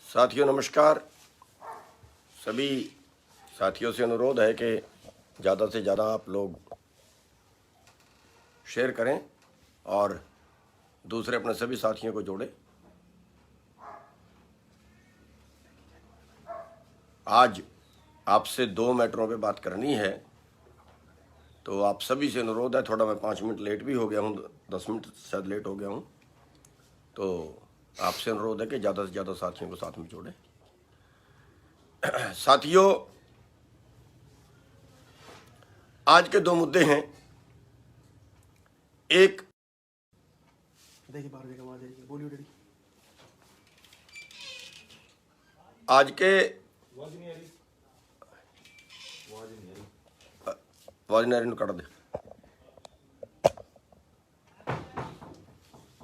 साथियों नमस्कार। सभी साथियों से अनुरोध है कि ज़्यादा से ज़्यादा आप लोग शेयर करें और दूसरे अपने सभी साथियों को जोड़ें। आज आपसे 2 मैटरों पे बात करनी है, तो आप सभी से अनुरोध है, थोड़ा मैं 5 मिनट लेट भी हो गया हूँ, 10 मिनट शायद लेट हो गया हूँ, तो आपसे अनुरोध है कि ज़्यादा से ज़्यादा साथियों को साथ में जोड़ें। साथियों, आज के 2 मुद्दे हैं। एक, देखिए बाहर देखा आवाज आई है, बोलिए डैडी। आज के वाजनारी काट दे।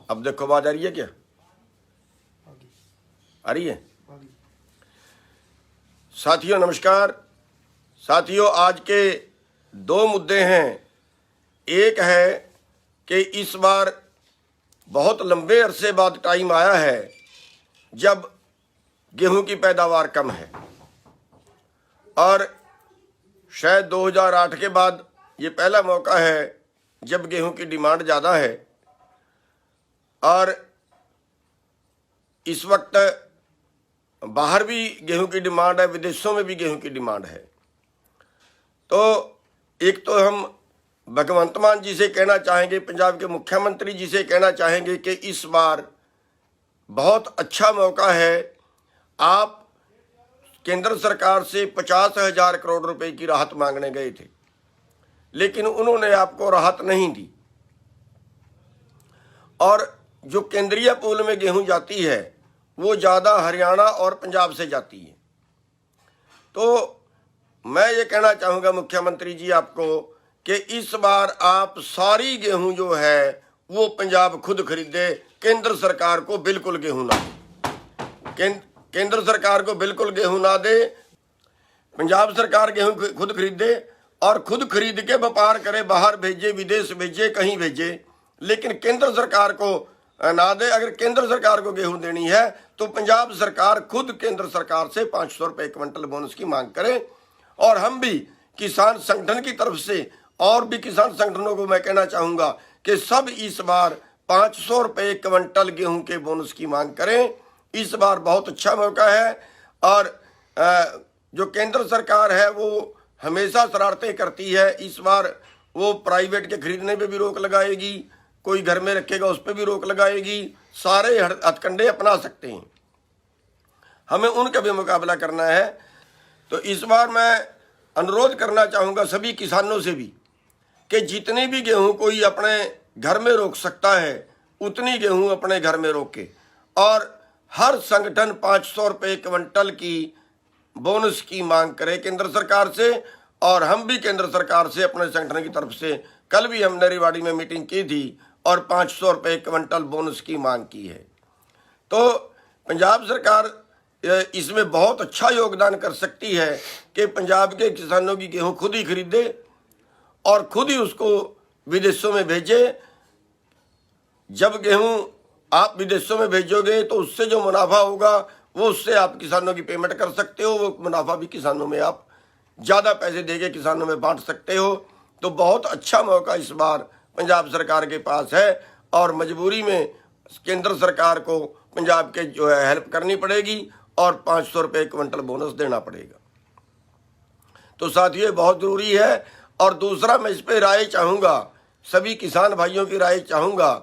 अब देखो आवाज आ रही है क्या? आ रही है? साथियों नमस्कार। साथियों, आज के 2 मुद्दे हैं। एक है कि इस बार बहुत लंबे अरसे बाद टाइम आया है जब गेहूं की पैदावार कम है, और शायद 2008 के बाद ये पहला मौका है जब गेहूं की डिमांड ज़्यादा है। और इस वक्त बाहर भी गेहूं की डिमांड है, विदेशों में भी गेहूं की डिमांड है। तो एक तो हम भगवंत मान जी से कहना चाहेंगे, पंजाब के मुख्यमंत्री जी से कहना चाहेंगे कि इस बार बहुत अच्छा मौका है। आप केंद्र सरकार से 50,000 करोड़ रुपए की राहत मांगने गए थे, लेकिन उन्होंने आपको राहत नहीं दी, और जो केंद्रीय पूल में गेहूं जाती है वो ज़्यादा हरियाणा और पंजाब से जाती है। तो मैं ये कहना चाहूँगा मुख्यमंत्री जी आपको कि इस बार आप सारी गेहूं जो है वो पंजाब खुद खरीदे, केंद्र सरकार को बिल्कुल गेहूं ना दे। केंद्र सरकार को बिल्कुल गेहूं ना दे, पंजाब सरकार गेहूं खुद खरीदे और खुद खरीद के व्यापार करे, बाहर भेजे, विदेश भेजे, कहीं भेजे, लेकिन केंद्र सरकार को ना दे। अगर केंद्र सरकार को गेहूं देनी है तो पंजाब सरकार खुद केंद्र सरकार से 500 रुपये क्विंटल बोनस की मांग करे। और हम भी किसान संगठन की तरफ से और भी किसान संगठनों को मैं कहना चाहूँगा कि सब इस बार 500 रुपये क्विंटल गेहूं के बोनस की मांग करें। इस बार बहुत अच्छा मौका है। और जो केंद्र सरकार है वो हमेशा शरारतें करती है। इस बार वो प्राइवेट के खरीदने पे भी रोक लगाएगी, कोई घर में रखेगा उस पर भी रोक लगाएगी, सारे हथकंडे अपना सकते हैं। हमें उनका भी मुकाबला करना है। तो इस बार मैं अनुरोध करना चाहूँगा सभी किसानों से भी कि जितनी भी गेहूं कोई अपने घर में रोक सकता है उतनी गेहूं अपने घर में रोके, और हर संगठन 500 रुपये क्विंटल की बोनस की मांग करे केंद्र सरकार से। और हम भी केंद्र सरकार से अपने संगठन की तरफ से कल भी हमने रेवाड़ी में मीटिंग की थी और 500 रुपये क्विंटल बोनस की मांग की है। तो पंजाब सरकार इसमें बहुत अच्छा योगदान कर सकती है कि पंजाब के किसानों की गेहूं खुद ही खरीदे और खुद ही उसको विदेशों में भेजे। जब गेहूं आप विदेशों में भेजोगे तो उससे जो मुनाफा होगा वो उससे आप किसानों की पेमेंट कर सकते हो, वो मुनाफा भी किसानों में आप ज़्यादा पैसे देके किसानों में बांट सकते हो। तो बहुत अच्छा मौका इस बार पंजाब सरकार के पास है, और मजबूरी में केंद्र सरकार को पंजाब के जो है हेल्प करनी पड़ेगी और 500 रुपये क्विंटल बोनस देना पड़ेगा। तो साथियों बहुत ज़रूरी है। और दूसरा मैं इस पर राय चाहूँगा, सभी किसान भाइयों की राय चाहूँगा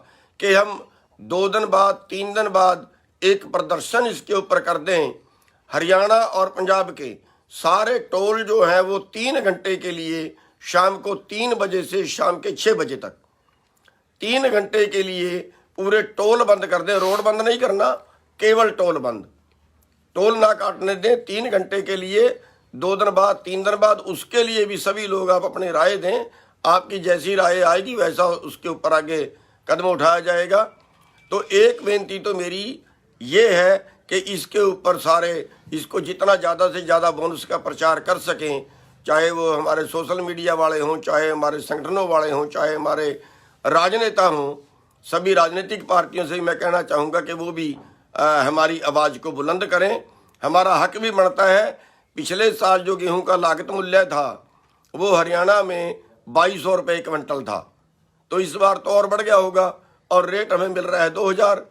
कि हम 2 दिन बाद 3 दिन बाद एक प्रदर्शन इसके ऊपर कर दें। हरियाणा और पंजाब के सारे टोल जो हैं वो 3 घंटे के लिए शाम को 3 बजे से शाम के 6 बजे तक 3 घंटे के लिए पूरे टोल बंद कर दें। रोड बंद नहीं करना, केवल टोल बंद, टोल ना काटने दें 3 घंटे के लिए। 2 दिन बाद 3 दिन बाद उसके लिए भी सभी लोग आप अपनी राय दें। आपकी जैसी राय आएगी वैसा उसके ऊपर आगे कदम उठाया जाएगा। तो एक बेनती तो मेरी ये है कि इसके ऊपर सारे इसको जितना ज़्यादा से ज़्यादा बोनस का प्रचार कर सकें, चाहे वो हमारे सोशल मीडिया वाले हों, चाहे हमारे संगठनों वाले हों, चाहे हमारे राजनेता हों। सभी राजनीतिक पार्टियों से मैं कहना चाहूँगा कि वो भी हमारी आवाज़ को बुलंद करें। हमारा हक भी बनता है। पिछले साल जो गेहूं का लागत मूल्य था वो हरियाणा में 2200 रुपये क्विंटल था, तो इस बार तो और बढ़ गया होगा और रेट हमें मिल रहा है 2000।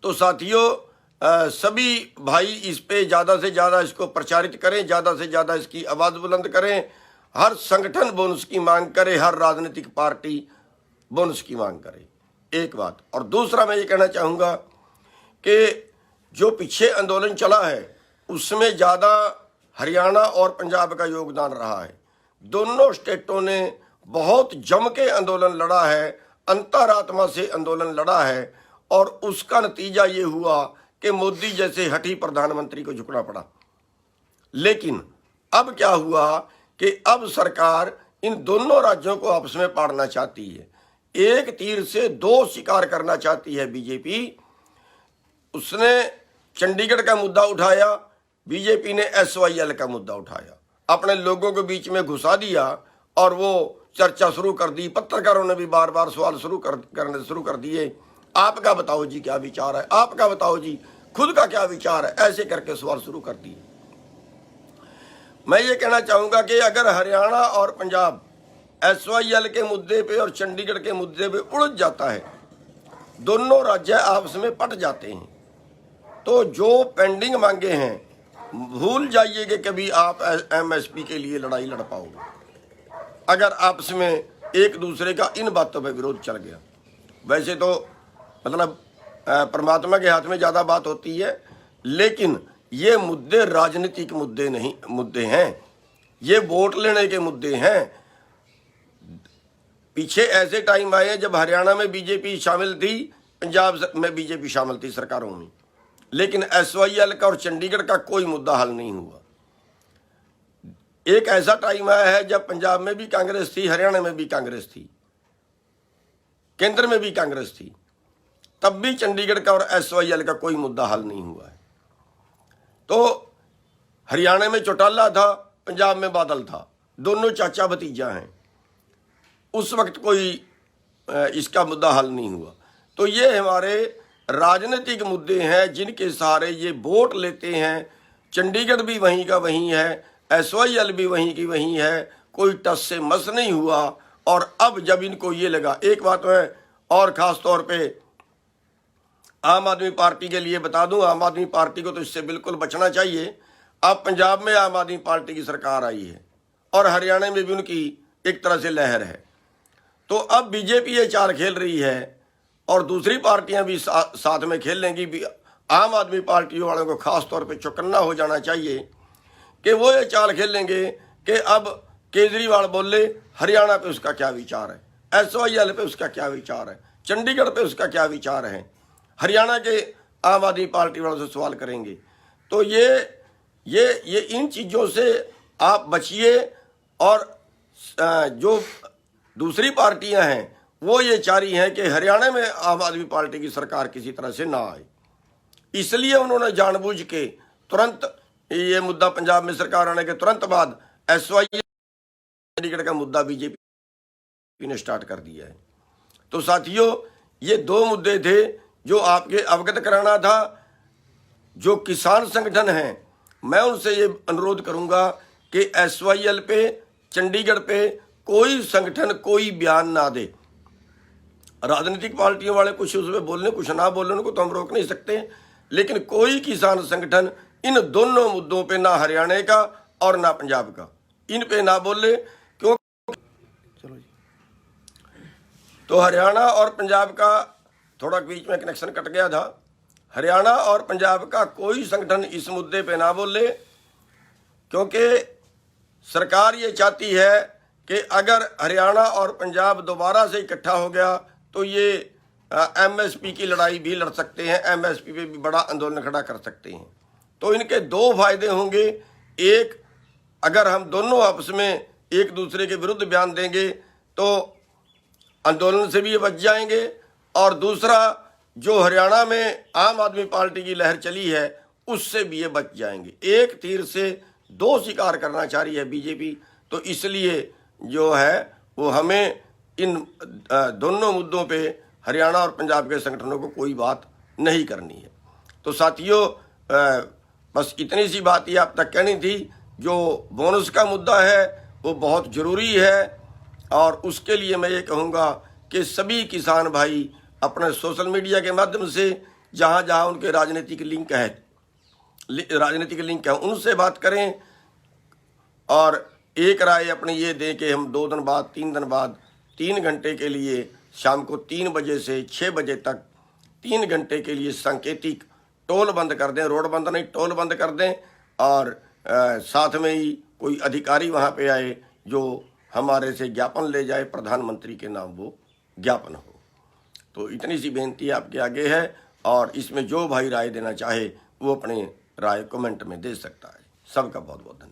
तो साथियों, सभी भाई इस पे ज़्यादा से ज़्यादा इसको प्रचारित करें, ज़्यादा से ज़्यादा इसकी आवाज़ बुलंद करें। हर संगठन बोनस की मांग करे, हर राजनीतिक पार्टी बोनस की मांग करे, एक बात। और दूसरा मैं ये कहना चाहूँगा कि जो पीछे आंदोलन चला है उसमें ज़्यादा हरियाणा और पंजाब का योगदान रहा है। दोनों स्टेटों ने बहुत जम के आंदोलन लड़ा है, अंतरात्मा से आंदोलन लड़ा है, और उसका नतीजा ये हुआ कि मोदी जैसे हठी प्रधानमंत्री को झुकना पड़ा। लेकिन अब क्या हुआ कि अब सरकार इन दोनों राज्यों को आपस में पाड़ना चाहती है, एक तीर से दो शिकार करना चाहती है बीजेपी। उसने चंडीगढ़ का मुद्दा उठाया, बीजेपी ने SYL का मुद्दा उठाया, अपने लोगों के बीच में घुसा दिया और वो चर्चा शुरू कर दी। पत्रकारों ने भी बार बार सवाल करने शुरू कर दिए, आपका बताओ जी क्या विचार है, आपका बताओ जी खुद का क्या विचार है, ऐसे करके सवाल शुरू कर दिए। मैं ये कहना चाहूँगा कि अगर हरियाणा और पंजाब SYL के मुद्दे पे और चंडीगढ़ के मुद्दे पे उलझ जाता है, दोनों राज्य आपस में पट जाते हैं, तो जो पेंडिंग मांगे हैं भूल जाइए कि कभी आप MSP के लिए लड़ाई लड़ पाओगे, अगर आपस में एक दूसरे का इन बातों पे विरोध चल गया। वैसे तो मतलब परमात्मा के हाथ में ज़्यादा बात होती है, लेकिन ये मुद्दे राजनीतिक मुद्दे हैं, ये वोट लेने के मुद्दे हैं। पीछे ऐसे टाइम आए जब हरियाणा में बीजेपी शामिल थी, पंजाब में बीजेपी शामिल थी सरकारों में, लेकिन SYL का और चंडीगढ़ का कोई मुद्दा हल नहीं हुआ। एक ऐसा टाइम आया है जब पंजाब में भी कांग्रेस थी, हरियाणा में भी कांग्रेस थी, केंद्र में भी कांग्रेस थी, तब भी चंडीगढ़ का और SYL का कोई मुद्दा हल नहीं हुआ है। तो हरियाणा में चौटाला था, पंजाब में बादल था, दोनों चाचा भतीजा हैं। उस वक्त कोई इसका मुद्दा हल नहीं हुआ। तो ये हमारे राजनीतिक मुद्दे हैं जिनके सहारे ये वोट लेते हैं। चंडीगढ़ भी वहीं का वहीं है, SYL भी वहीं की वहीं है, कोई टस से मस नहीं हुआ। और अब जब इनको ये लगा, एक बात है और ख़ास तौर पे आम आदमी पार्टी के लिए बता दूं, आम आदमी पार्टी को तो इससे बिल्कुल बचना चाहिए। अब पंजाब में आम आदमी पार्टी की सरकार आई है और हरियाणा में भी उनकी एक तरह से लहर है, तो अब बीजेपी ये चाल खेल रही है और दूसरी पार्टियां भी साथ में खेल लेंगी। आम आदमी पार्टी वालों को खास तौर पे चौकन्ना हो जाना चाहिए कि वो ये चाल खेल लेंगे कि अब केजरीवाल बोले हरियाणा पे उसका क्या विचार है, SYL पे उसका क्या विचार है, चंडीगढ़ पे उसका क्या विचार है, हरियाणा के आम आदमी पार्टी वालों से सवाल करेंगे। तो ये इन चीज़ों से आप बचिए। और जो दूसरी पार्टियां हैं वो ये चाह रही हैं कि हरियाणा में आम आदमी पार्टी की सरकार किसी तरह से ना आए, इसलिए उन्होंने जानबूझ के तुरंत ये मुद्दा पंजाब में सरकार आने के तुरंत बाद SYL चंडीगढ़ का मुद्दा बीजेपी ने स्टार्ट कर दिया है। तो साथियों, ये दो मुद्दे थे जो आपके अवगत कराना था। जो किसान संगठन हैं, मैं उनसे ये अनुरोध करूंगा कि SYL पे, चंडीगढ़ पे कोई संगठन कोई बयान ना दे। राजनीतिक पार्टियों वाले कुछ उसमें बोलने कुछ ना बोलने, उनको तो हम रोक नहीं सकते, लेकिन कोई किसान संगठन इन दोनों मुद्दों पे, ना हरियाणा का और ना पंजाब का, इन पे ना बोले। क्यों? चलो जी। तो हरियाणा और पंजाब का थोड़ा बीच में कनेक्शन कट गया था। हरियाणा और पंजाब का कोई संगठन इस मुद्दे पे ना बोले, क्योंकि सरकार ये चाहती है कि अगर हरियाणा और पंजाब दोबारा से इकट्ठा हो गया तो ये MSP की लड़ाई भी लड़ सकते हैं, MSP पे भी बड़ा आंदोलन खड़ा कर सकते हैं। तो इनके दो फायदे होंगे, एक, अगर हम दोनों आपस में एक दूसरे के विरुद्ध बयान देंगे तो आंदोलन से भी ये बच जाएंगे, और दूसरा, जो हरियाणा में आम आदमी पार्टी की लहर चली है उससे भी ये बच जाएंगे। एक तीर से दो शिकार करना चाह रही है बीजेपी। तो इसलिए जो है वो हमें इन दोनों मुद्दों पे हरियाणा और पंजाब के संगठनों को कोई बात नहीं करनी है। तो साथियों बस इतनी सी बात ही आप तक कहनी थी। जो बोनस का मुद्दा है वो बहुत ज़रूरी है और उसके लिए मैं ये कहूँगा कि सभी किसान भाई अपने सोशल मीडिया के माध्यम से जहाँ जहाँ उनके राजनीतिक लिंक है उनसे बात करें और एक राय अपनी ये दें कि हम 2 दिन बाद 3 दिन बाद 3 घंटे के लिए शाम को 3 बजे से 6 बजे तक 3 घंटे के लिए सांकेतिक टोल बंद कर दें, रोड बंद नहीं टोल बंद कर दें और साथ में ही कोई अधिकारी वहाँ पे आए जो हमारे से ज्ञापन ले जाए, प्रधानमंत्री के नाम वो ज्ञापन हो। तो इतनी सी बेनती आपके आगे है और इसमें जो भाई राय देना चाहे वो अपने राय कमेंट में दे सकता है। सबका बहुत बहुत धन्यवाद।